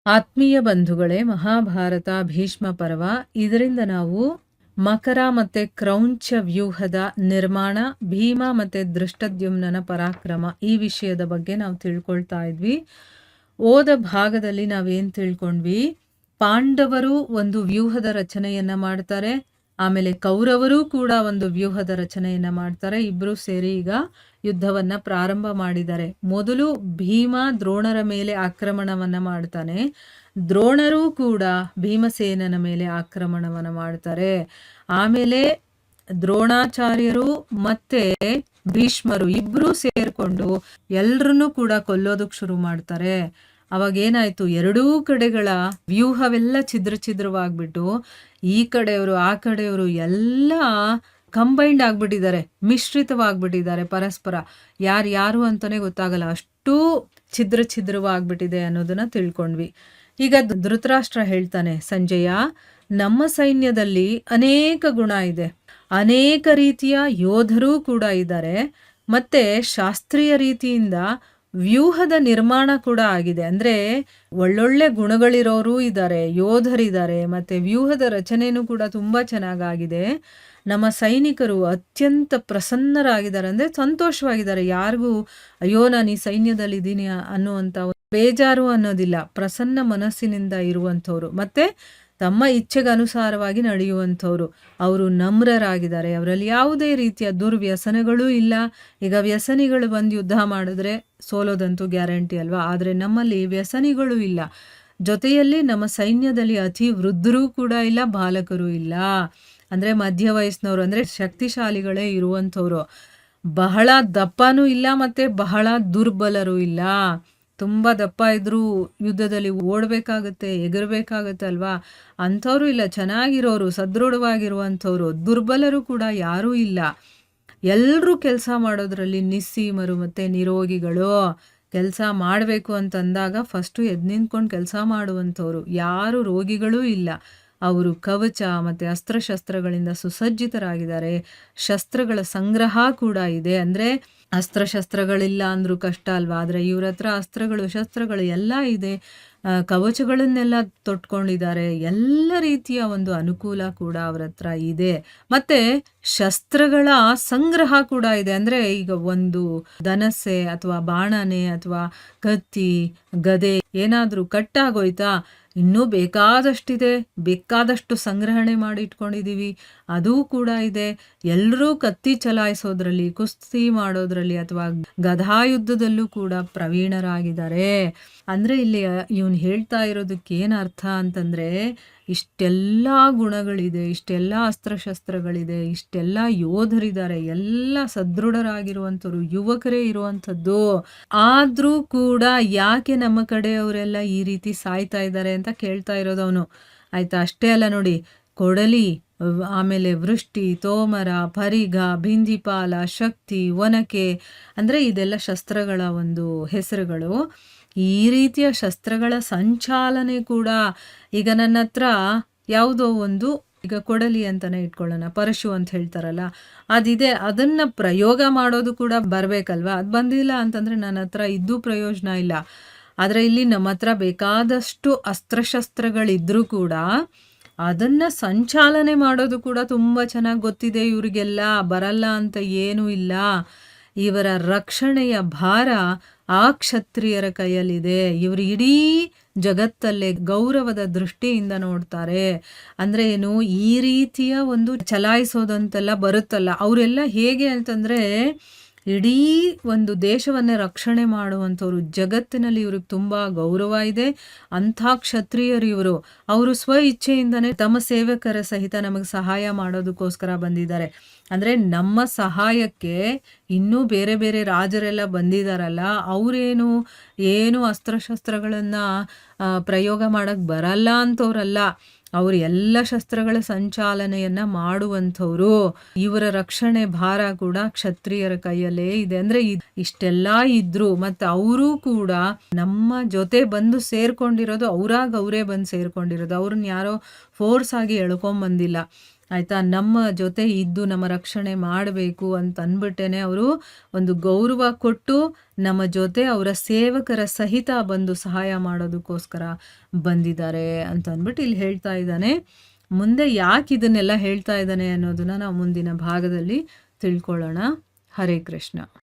ಆತ್ಮೀಯ ಬಂಧುಗಳೇ, ಮಹಾಭಾರತ ಭೀಷ್ಮ ಪರ್ವ. ಇದರಿಂದ ನಾವು ಮಕರ ಮತ್ತೆ ಕ್ರೌಂಚ ವ್ಯೂಹದ ನಿರ್ಮಾಣ, ಭೀಮ ಮತ್ತೆ ದೃಷ್ಟದ್ಯುಮ್ನನ ಪರಾಕ್ರಮ, ಈ ವಿಷಯದ ಬಗ್ಗೆ ನಾವು ತಿಳ್ಕೊಳ್ತಾ ಇದ್ವಿ. ಓದ ಭಾಗದಲ್ಲಿ ನಾವೇನ್ ತಿಳ್ಕೊಂಡ್ವಿ? ಪಾಂಡವರು ಒಂದು ವ್ಯೂಹದ ರಚನೆಯನ್ನ ಮಾಡ್ತಾರೆ, ಆಮೇಲೆ ಕೌರವರು ಕೂಡ ಒಂದು ವ್ಯೂಹದ ರಚನೆಯನ್ನ ಮಾಡ್ತಾರೆ. ಇಬ್ರು ಸೇರಿ ಈಗ ಯುದ್ಧವನ್ನ ಪ್ರಾರಂಭ ಮಾಡಿದ್ದಾರೆ. ಮೊದಲು ಭೀಮ ದ್ರೋಣರ ಮೇಲೆ ಆಕ್ರಮಣವನ್ನ ಮಾಡ್ತಾನೆ. ದ್ರೋಣರು ಕೂಡ ಭೀಮಸೇನನ ಮೇಲೆ ಆಕ್ರಮಣವನ್ನ ಮಾಡ್ತಾರೆ. ಆಮೇಲೆ ದ್ರೋಣಾಚಾರ್ಯರು ಮತ್ತೆ ಭೀಷ್ಮರು ಇಬ್ರು ಸೇರ್ಕೊಂಡು ಎಲ್ರನ್ನೂ ಕೂಡ ಕೊಲ್ಲೋದಕ್ಕೆ ಶುರು ಮಾಡ್ತಾರೆ. ಅವಾಗೇನಾಯ್ತು, ಎರಡೂ ಕಡೆಗಳ ವ್ಯೂಹವೆಲ್ಲ ಛಿದ್ರವಾಗ್ಬಿಟ್ಟು ಈ ಕಡೆಯವರು ಆ ಕಡೆಯವರು ಎಲ್ಲ ಕಂಬೈಂಡ್ ಆಗ್ಬಿಟ್ಟಿದ್ದಾರೆ, ಮಿಶ್ರಿತವಾಗ್ಬಿಟ್ಟಿದ್ದಾರೆ. ಪರಸ್ಪರ ಯಾರು ಅಂತಾನೆ ಗೊತ್ತಾಗಲ್ಲ, ಅಷ್ಟೂ ಛಿದ್ರವಾಗ್ಬಿಟ್ಟಿದೆ ಅನ್ನೋದನ್ನ ತಿಳ್ಕೊಂಡ್ವಿ. ಈಗ ಧೃತರಾಷ್ಟ್ರ ಹೇಳ್ತಾನೆ, ಸಂಜಯ, ನಮ್ಮ ಸೈನ್ಯದಲ್ಲಿ ಅನೇಕ ಗುಣ ಇದೆ, ಅನೇಕ ರೀತಿಯ ಯೋಧರೂ ಕೂಡ ಇದ್ದಾರೆ, ಮತ್ತೆ ಶಾಸ್ತ್ರೀಯ ರೀತಿಯಿಂದ ವ್ಯೂಹದ ನಿರ್ಮಾಣ ಕೂಡ ಆಗಿದೆ. ಅಂದ್ರೆ ಒಳ್ಳೊಳ್ಳೆ ಗುಣಗಳಿರೋರು ಇದ್ದಾರೆ, ಯೋಧರಿದ್ದಾರೆ, ಮತ್ತೆ ವ್ಯೂಹದ ರಚನೆನೂ ಕೂಡ ತುಂಬಾ ಚೆನ್ನಾಗಾಗಿದೆ. ನಮ್ಮ ಸೈನಿಕರು ಅತ್ಯಂತ ಪ್ರಸನ್ನರಾಗಿದ್ದಾರೆ, ಅಂದ್ರೆ ಸಂತೋಷವಾಗಿದ್ದಾರೆ. ಯಾರಿಗೂ ಅಯ್ಯೋ ನಾನು ಈ ಸೈನ್ಯದಲ್ಲಿ ಇದ್ದೀನಿ ಅನ್ನುವಂತ ಬೇಜಾರು ಅನ್ನೋದಿಲ್ಲ. ಪ್ರಸನ್ನ ಮನಸ್ಸಿನಿಂದ ಇರುವಂಥವ್ರು, ಮತ್ತೆ ತಮ್ಮ ಇಚ್ಛೆಗೆ ಅನುಸಾರವಾಗಿ ನಡೆಯುವಂಥವ್ರು. ಅವರು ನಮ್ರರಾಗಿದ್ದಾರೆ, ಅವರಲ್ಲಿ ಯಾವುದೇ ರೀತಿಯ ದುರ್ವ್ಯಸನಗಳೂ ಇಲ್ಲ. ಈಗ ವ್ಯಸನಿಗಳು ಬಂದು ಯುದ್ಧ ಮಾಡಿದ್ರೆ ಸೋಲೋದಂತೂ ಗ್ಯಾರಂಟಿ ಅಲ್ವಾ? ಆದರೆ ನಮ್ಮಲ್ಲಿ ವ್ಯಸನಿಗಳು ಇಲ್ಲ. ಜೊತೆಯಲ್ಲಿ ನಮ್ಮ ಸೈನ್ಯದಲ್ಲಿ ಅತಿ ವೃದ್ಧರೂ ಕೂಡ ಇಲ್ಲ, ಬಾಲಕರು ಇಲ್ಲ. ಅಂದ್ರೆ ಮಧ್ಯ ವಯಸ್ಸಿನವರು, ಅಂದ್ರೆ ಶಕ್ತಿಶಾಲಿಗಳೇ ಇರುವಂಥವ್ರು. ಬಹಳ ದಪ್ಪನೂ ಇಲ್ಲ, ಮತ್ತೆ ಬಹಳ ದುರ್ಬಲರೂ ಇಲ್ಲ. ತುಂಬ ದಪ್ಪ ಇದ್ರೂ ಯುದ್ಧದಲ್ಲಿ ಓಡಬೇಕಾಗತ್ತೆ, ಎಗರಬೇಕಾಗತ್ತೆ ಅಲ್ವಾ? ಅಂಥವ್ರು ಇಲ್ಲ, ಚೆನ್ನಾಗಿರೋರು, ಸದೃಢವಾಗಿರುವಂಥವ್ರು. ದುರ್ಬಲರು ಕೂಡ ಯಾರೂ ಇಲ್ಲ. ಎಲ್ಲರೂ ಕೆಲಸ ಮಾಡೋದ್ರಲ್ಲಿ ನಿಸ್ಸೀಮರು ಮತ್ತೆ ನಿರೋಗಿಗಳು. ಕೆಲಸ ಮಾಡಬೇಕು ಅಂತಂದಾಗ ಫಸ್ಟು ಎದ್ದು ನಿಂತ್ಕೊಂಡು ಕೆಲಸ ಮಾಡುವಂಥವ್ರು. ಯಾರು ರೋಗಿಗಳೂ ಇಲ್ಲ. ಅವರು ಕವಚ ಮತ್ತೆ ಅಸ್ತ್ರಶಸ್ತ್ರಗಳಿಂದ ಸುಸಜ್ಜಿತರಾಗಿದ್ದಾರೆ. ಶಸ್ತ್ರಗಳ ಸಂಗ್ರಹ ಕೂಡ ಇದೆ. ಅಂದ್ರೆ ಅಸ್ತ್ರಶಸ್ತ್ರಗಳಿಲ್ಲ ಅಂದ್ರೂ ಕಷ್ಟ ಅಲ್ವಾ? ಆದರೆ ಇವ್ರ ಹತ್ರ ಅಸ್ತ್ರಗಳು ಶಸ್ತ್ರಗಳು ಎಲ್ಲ ಇದೆ. ಕವಚಗಳನ್ನೆಲ್ಲ ತೊಟ್ಕೊಂಡಿದ್ದಾರೆ. ಎಲ್ಲ ರೀತಿಯ ಒಂದು ಅನುಕೂಲ ಕೂಡ ಅವ್ರ ಹತ್ರ ಇದೆ. ಮತ್ತೆ ಶಸ್ತ್ರಗಳ ಸಂಗ್ರಹ ಕೂಡ ಇದೆ. ಅಂದ್ರೆ ಈಗ ಒಂದು ಧನಸ್ಸೆ ಅಥವಾ ಬಾಣನೆ ಅಥವಾ ಕತ್ತಿ ಗದೆ ಏನಾದ್ರೂ ಕಟ್ಟಾಗೋಯ್ತಾ, ಇನ್ನೂ ಬೇಕಾದಷ್ಟಿದೆ, ಬೇಕಾದಷ್ಟು ಸಂಗ್ರಹಣೆ ಮಾಡಿ ಇಟ್ಕೊಂಡಿದೀವಿ, ಅದೂ ಕೂಡ ಇದೆ. ಎಲ್ಲರೂ ಕತ್ತಿ ಚಲಾಯಿಸೋದ್ರಲ್ಲಿ, ಕುಸ್ತಿ ಮಾಡೋದ್ರಲ್ಲಿ ಅಥವಾ ಗದಾಯುದ್ಧದಲ್ಲೂ ಕೂಡ ಪ್ರವೀಣರಾಗಿದ್ದಾರೆ. ಅಂದ್ರೆ ಇಲ್ಲಿ ಇವನು ಹೇಳ್ತಾ ಇರೋದಕ್ಕೆ ಏನ್ ಅರ್ಥ ಅಂತಂದ್ರೆ, ಇಷ್ಟೆಲ್ಲ ಗುಣಗಳಿದೆ, ಇಷ್ಟೆಲ್ಲ ಅಸ್ತ್ರಶಸ್ತ್ರಗಳಿದೆ, ಇಷ್ಟೆಲ್ಲ ಯೋಧರಿದ್ದಾರೆ, ಎಲ್ಲ ಸದೃಢರಾಗಿರುವಂಥವ್ರು, ಯುವಕರೇ ಇರುವಂಥದ್ದು. ಆದ್ರೂ ಕೂಡ ಯಾಕೆ ನಮ್ಮ ಕಡೆಯವರೆಲ್ಲ ಈ ರೀತಿ ಸಾಯ್ತಾ ಇದ್ದಾರೆ ಅಂತ ಕೇಳ್ತಾ ಇರೋದವನು. ಆಯ್ತಾ? ಅಷ್ಟೇ ಅಲ್ಲ ನೋಡಿ, ಕೊಡಲಿ, ಆಮೇಲೆ ವೃಷ್ಟಿ, ತೋಮರ, ಪರಿಘ, ಬಿಂದಿಪಾಲ, ಶಕ್ತಿ, ಒನಕೆ, ಅಂದ್ರೆ ಇದೆಲ್ಲ ಶಸ್ತ್ರಗಳ ಒಂದು ಹೆಸರುಗಳು. ಈ ರೀತಿಯ ಶಸ್ತ್ರಗಳ ಸಂಚಾಲನೆ ಕೂಡ ಈಗ ನನ್ನ ಹತ್ರ ಯಾವುದೋ ಒಂದು, ಈಗ ಕೊಡಲಿ ಅಂತಾನೆ ಇಟ್ಕೊಳ್ಳೋಣ, ಪರಶು ಅಂತ ಹೇಳ್ತಾರಲ್ಲ, ಅದಿದೆ. ಅದನ್ನ ಪ್ರಯೋಗ ಮಾಡೋದು ಕೂಡ ಬರ್ಬೇಕಲ್ವಾ? ಅದು ಬಂದಿಲ್ಲ ಅಂತಂದ್ರೆ ನನ್ನ ಹತ್ರ ಇದ್ದು ಪ್ರಯೋಜನ ಇಲ್ಲ. ಆದ್ರೆ ಇಲ್ಲಿ ನಮ್ಮ ಹತ್ರ ಬೇಕಾದಷ್ಟು ಅಸ್ತ್ರಶಸ್ತ್ರಗಳಿದ್ರೂ ಕೂಡ ಅದನ್ನ ಸಂಚಾಲನೆ ಮಾಡೋದು ಕೂಡ ತುಂಬಾ ಚೆನ್ನಾಗಿ ಗೊತ್ತಿದೆ ಇವ್ರಿಗೆಲ್ಲ. ಬರಲ್ಲ ಅಂತ ಏನೂ ಇಲ್ಲ. ಇವರ ರಕ್ಷಣೆಯ ಭಾರ ಆ ಕ್ಷತ್ರಿಯರ ಕೈಯಲ್ಲಿದೆ. ಇವರು ಇಡೀ ಜಗತ್ತಲ್ಲೇ ಗೌರವದ ದೃಷ್ಟಿಯಿಂದ ನೋಡ್ತಾರೆ. ಅಂದ್ರೆ ಏನು, ಈ ರೀತಿಯ ಒಂದು ಚಲಾಯಿಸೋದಂತೆಲ್ಲ ಬರುತ್ತಲ್ಲ, ಅವರೆಲ್ಲ ಹೇಗೆ ಅಂತಂದ್ರೆ ಇಡೀ ಒಂದು ದೇಶವನ್ನೇ ರಕ್ಷಣೆ ಮಾಡುವಂಥವ್ರು. ಜಗತ್ತಿನಲ್ಲಿ ಇವ್ರಿಗೆ ತುಂಬಾ ಗೌರವ ಇದೆ. ಅಂಥ ಕ್ಷತ್ರಿಯರು ಇವರು. ಅವರು ಸ್ವ ಇಚ್ಛೆಯಿಂದನೇ ತಮ್ಮ ಸೇವಕರ ಸಹಿತ ನಮಗೆ ಸಹಾಯ ಮಾಡೋದಕ್ಕೋಸ್ಕರ ಬಂದಿದ್ದಾರೆ. ಅಂದ್ರೆ ನಮ್ಮ ಸಹಾಯಕ್ಕೆ ಇನ್ನೂ ಬೇರೆ ಬೇರೆ ರಾಜರೆಲ್ಲ ಬಂದಿದಾರಲ್ಲ, ಅವರೇನು ಏನು ಅಸ್ತ್ರಶಸ್ತ್ರಗಳನ್ನ ಪ್ರಯೋಗ ಮಾಡಕ್ ಬರಲ್ಲ ಅಂತವ್ರಲ್ಲ. ಅವರು ಎಲ್ಲ ಶಸ್ತ್ರಗಳ ಸಂಚಾಲನೆಯನ್ನ ಮಾಡುವಂಥವ್ರು. ಇವರ ರಕ್ಷಣೆ ಭಾರ ಕೂಡ ಕ್ಷತ್ರಿಯರ ಕೈಯಲ್ಲೇ ಇದೆ. ಅಂದ್ರೆ ಇಷ್ಟೆಲ್ಲ ಇದ್ರು ಮತ್ತೆ ಅವರೂ ಕೂಡ ನಮ್ಮ ಜೊತೆ ಬಂದು ಸೇರ್ಕೊಂಡಿರೋದು, ಅವರೇ ಬಂದು ಸೇರ್ಕೊಂಡಿರೋದು. ಅವ್ರನ್ನ ಯಾರೋ ಫೋರ್ಸ್ ಆಗಿ ಎಳ್ಕೊಂಡ್ ಬಂದಿಲ್ಲ. ಆಯಿತಾ, ನಮ್ಮ ಜೊತೆ ಇದ್ದು ನಮ್ಮ ರಕ್ಷಣೆ ಮಾಡಬೇಕು ಅಂತ ಅಂದ್ಬಿಟ್ಟೇನೆ ಅವರು ಒಂದು ಗೌರವ ಕೊಟ್ಟು ನಮ್ಮ ಜೊತೆ ಅವರ ಸೇವಕರ ಸಹಿತ ಬಂದು ಸಹಾಯ ಮಾಡೋದಕ್ಕೋಸ್ಕರ ಬಂದಿದ್ದಾರೆ ಅಂತ ಅಂದ್ಬಿಟ್ಟು ಇಲ್ಲಿ ಹೇಳ್ತಾ ಇದ್ದಾನೆ. ಮುಂದೆ ಯಾಕೆ ಇದನ್ನೆಲ್ಲ ಹೇಳ್ತಾ ಇದ್ದಾನೆ ಅನ್ನೋದನ್ನ ನಾವು ಮುಂದಿನ ಭಾಗದಲ್ಲಿ ತಿಳ್ಕೊಳ್ಳೋಣ. ಹರೇ ಕೃಷ್ಣ.